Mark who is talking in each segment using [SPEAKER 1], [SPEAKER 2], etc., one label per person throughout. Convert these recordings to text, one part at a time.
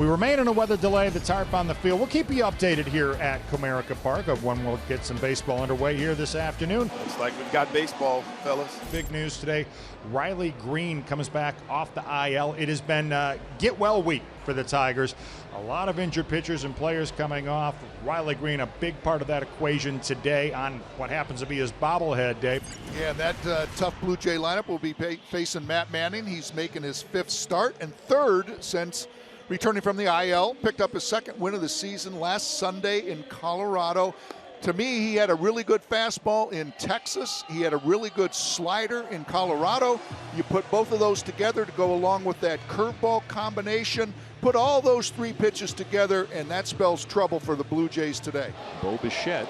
[SPEAKER 1] We remain in a weather delay. The tarp on the field. We'll keep you updated here at Comerica Park of when we'll get some baseball underway here this afternoon.
[SPEAKER 2] Looks like we've got baseball, fellas.
[SPEAKER 1] Big news today. Riley Green comes back off the IL. It has been get well week for the Tigers. A lot of injured pitchers and players coming off. Riley Green, a big part of that equation today on what happens to be his bobblehead day.
[SPEAKER 3] Yeah, that tough Blue Jay lineup will be facing Matt Manning. He's making his 5th start and 3rd since returning from the IL. Picked up his 2nd win of the season last Sunday in Colorado. To me, he had a really good fastball in Texas. He had a really good slider in Colorado. You put both of those together to go along with that curveball combination. Put all those 3 pitches together, and that spells trouble for the Blue Jays today.
[SPEAKER 4] Bo Bichette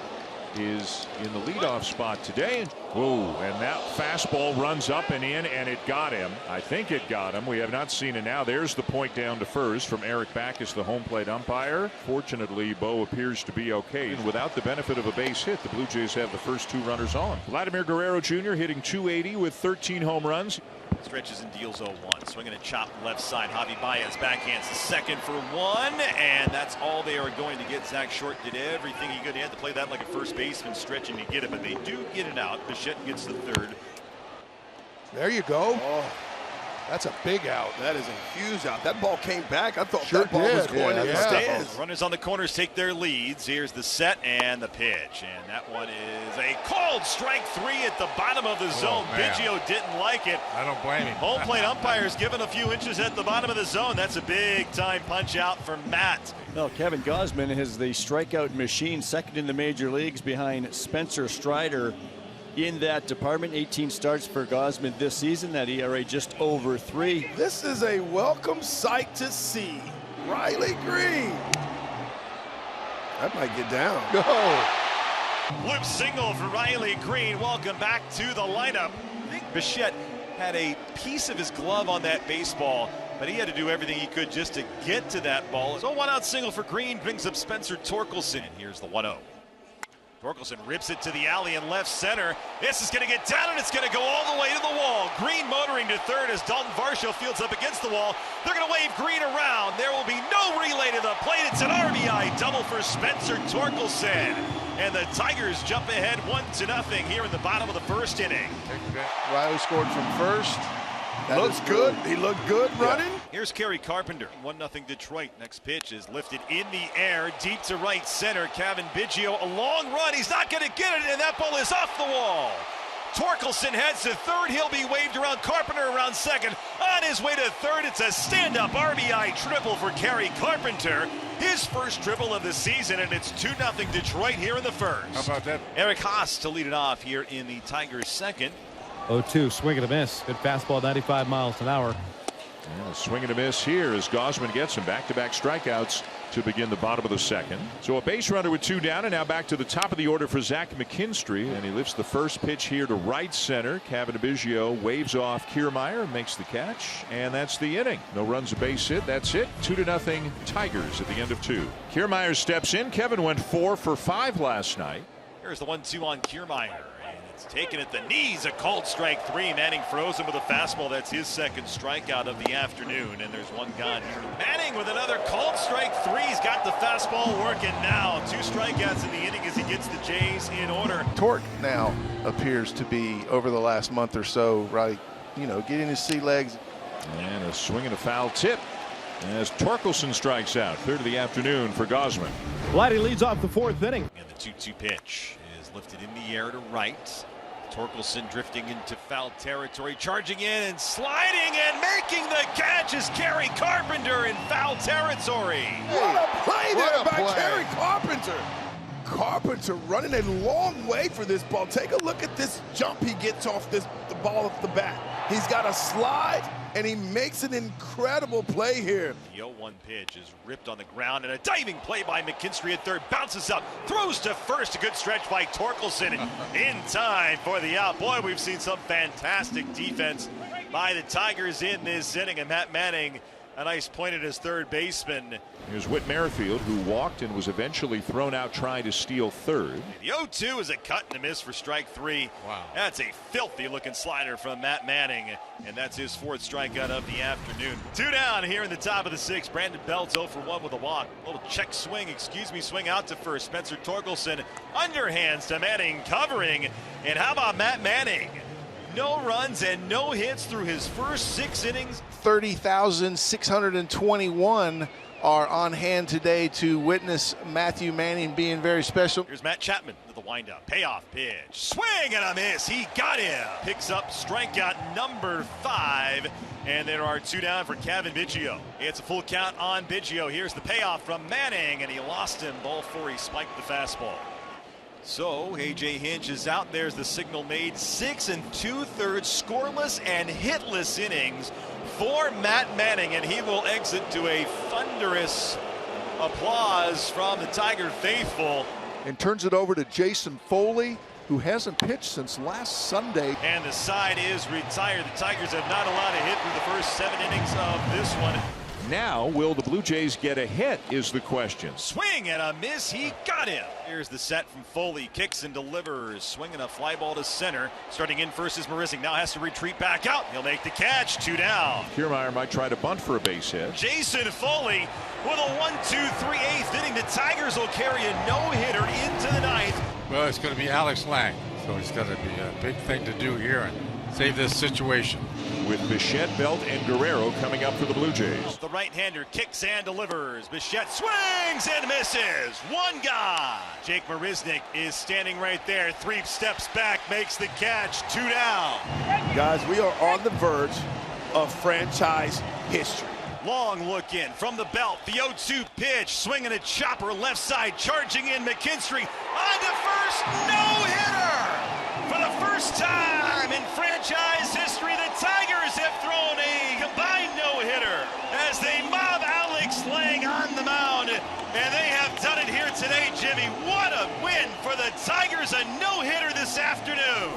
[SPEAKER 4] is in the leadoff spot today. Whoa, and that fastball runs up and in, and it got him. I think it got him. We have not seen it now. There's the point down to first from Eric Backus, the home plate umpire. Fortunately, Bo appears to be okay. And without the benefit of a base hit, the Blue Jays have the first 2 runners on. Vladimir Guerrero Jr. hitting .280 with 13 home runs.
[SPEAKER 5] Stretches and deals 0-1. Swinging a chop left side. Javi Baez backhands the second for 1, and that's all they are going to get. Zach Short did everything he could. He had to play that like a first baseman, stretching to get it, but they do get it out. Bichette gets the 3rd.
[SPEAKER 3] There you go.
[SPEAKER 2] Oh,
[SPEAKER 3] That's a big out.
[SPEAKER 2] that is a huge out. That ball came back. I thought
[SPEAKER 3] Sure
[SPEAKER 2] that ball was
[SPEAKER 3] did.
[SPEAKER 2] going
[SPEAKER 3] Yeah,
[SPEAKER 2] up the
[SPEAKER 3] yeah.
[SPEAKER 2] stands.
[SPEAKER 5] Runners on the corners take their leads. Here's the set and the pitch, and that one is a called strike 3 at the bottom of the zone.
[SPEAKER 6] man.
[SPEAKER 5] Biggio didn't like it.
[SPEAKER 6] I don't blame him.
[SPEAKER 5] Home plate umpires given a few inches at the bottom of the zone. That's a big time punch out for Matt.
[SPEAKER 7] No, Kevin Gausman is the strikeout machine, 2nd in the major leagues behind Spencer Strider in that department. 18 starts for Gausman this season. That ERA just over 3.
[SPEAKER 2] This is a welcome sight to see. Riley Green. That might get down.
[SPEAKER 5] Loop single for Riley Green. Welcome back to the lineup. I think Bichette had a piece of his glove on that baseball, but he had to do everything he could just to get to that ball. So 1-out single for Green brings up Spencer Torkelson. Here's the 1-0. Torkelson rips it to the alley in left center. This is going to get down, and it's going to go all the way to the wall. Green motoring to 3rd as Dalton Varsho fields up against the wall. They're going to wave Green around. There will be no relay to the plate. It's an RBI double for Spencer Torkelson. And the Tigers jump ahead 1-0 here in the bottom of the 1st inning.
[SPEAKER 3] Riley scored from first. That
[SPEAKER 2] Looks
[SPEAKER 3] is
[SPEAKER 2] good. He looked good running.
[SPEAKER 5] Here's Kerry Carpenter. 1-0 Detroit. Next pitch is lifted in the air, deep to right center. Kevin Biggio, a long run. He's not going to get it, and that ball is off the wall. Torkelson heads to 3rd. He'll be waved around. Carpenter around 2nd. On his way to 3rd, it's a stand-up RBI triple for Kerry Carpenter. His first triple of the season, and it's 2-0 Detroit here in the 1st.
[SPEAKER 6] How about that?
[SPEAKER 5] Eric Haas to lead it off here in the Tigers' 2nd.
[SPEAKER 8] 0-2, swing and a miss. Good fastball, 95 miles an hour.
[SPEAKER 4] Yeah, swing and a miss here as Gausman gets some back-to-back strikeouts to begin the bottom of the 2nd. So a base runner with 2 down, and now back to the top of the order for Zach McKinstry, and he lifts the first pitch here to right center. Kevin Biggio waves off Kiermaier, makes the catch, and that's the inning. No runs, a base hit. That's it. 2-0 Tigers at the end of 2. Kiermaier steps in. Kevin went 4 for 5 last night.
[SPEAKER 5] Here's the 1-2 on Kiermaier. It's taken at the knees, a called strike 3. Manning froze him with a fastball. That's his 2nd strikeout of the afternoon, and there's 1 gone here. Manning with another called strike 3. He's got the fastball working now. 2 strikeouts in the inning as he gets the Jays in order.
[SPEAKER 9] Torque now appears to be, over the last month or so, right, getting his sea legs.
[SPEAKER 4] And a swing and a foul tip as Torkelson strikes out. 3rd of the afternoon for Gausman.
[SPEAKER 8] Vladdy leads off the 4th inning.
[SPEAKER 5] And the 2-2 pitch is lifted in the air to right. Torkelson drifting into foul territory, charging in and sliding and making the catch is Kerry Carpenter in foul territory.
[SPEAKER 2] What a play there
[SPEAKER 3] What a
[SPEAKER 2] by
[SPEAKER 3] play.
[SPEAKER 2] Kerry Carpenter. Carpenter running a long way for this ball. Take a look at this jump he gets off the ball off the bat. He's got a slide, and he makes an incredible play here.
[SPEAKER 5] The 0-1 pitch is ripped on the ground, and a diving play by McKinstry at 3rd. Bounces up, throws to 1st. A good stretch by Torkelson in time for the out. Boy, we've seen some fantastic defense by the Tigers in this inning, and Matt Manning A nice point at his third baseman.
[SPEAKER 4] Here's Whit Merrifield, who walked and was eventually thrown out trying to steal third.
[SPEAKER 5] The 0-2 is a cut and a miss for strike three.
[SPEAKER 6] Wow.
[SPEAKER 5] That's a filthy looking slider from Matt Manning, and that's his fourth strikeout of the afternoon. 2 down here in the top of the 6th. Brandon Belt's 0 for 1 with a walk. A little check swing, swing out to first. Spencer Torkelson underhands to Manning, covering. And how about Matt Manning? No runs and no hits through his first 6 innings.
[SPEAKER 9] 30,621 are on hand today to witness Matthew Manning being very special.
[SPEAKER 5] Here's Matt Chapman to the windup. Payoff pitch. Swing and a miss. He got him. Picks up strikeout number 5. And there are 2 down for Kevin Biggio. It's a full count on Biggio. Here's the payoff from Manning, and he lost him. Ball 4. He spiked the fastball. So A.J. Hinch is out. There's the signal made. 6 2/3 scoreless and hitless innings for Matt Manning, and he will exit to a thunderous applause from the Tiger faithful.
[SPEAKER 3] And turns it over to Jason Foley, who hasn't pitched since last Sunday.
[SPEAKER 5] And the side is retired. The Tigers have not allowed a hit through the first 7 innings of this one.
[SPEAKER 4] Now, will the Blue Jays get a hit is the question.
[SPEAKER 5] Swing and a miss. He got him. Here's the set from Foley. Kicks and delivers. Swinging a fly ball to center. Starting in first is Marisnik. Now has to retreat back out. He'll make the catch. 2 down.
[SPEAKER 4] Kiermaier might try to bunt for a base hit.
[SPEAKER 5] Jason Foley with a 1-2-3/8 inning. The Tigers will carry a no-hitter into the 9th.
[SPEAKER 6] Well, it's going to be Alex Lang, so it's going to be a big thing to do here and save this situation.
[SPEAKER 4] With Bichette, Belt, and Guerrero coming up for the Blue Jays.
[SPEAKER 5] The right-hander kicks and delivers. Bichette swings and misses. 1 guy. Jake Marisnik is standing right there. 3 steps back, makes the catch. 2 down.
[SPEAKER 2] Guys, we are on the verge of franchise history.
[SPEAKER 5] Long look in from the belt. The 0-2 pitch. Swinging a chopper left side. Charging in McKinstry. On to first. No-hitter. For the first time in franchise history, the Tigers have thrown a combined no-hitter as they mob Alex Lang on the mound. And they have done it here today, Jimmy. What a win for the Tigers. A no-hitter this afternoon.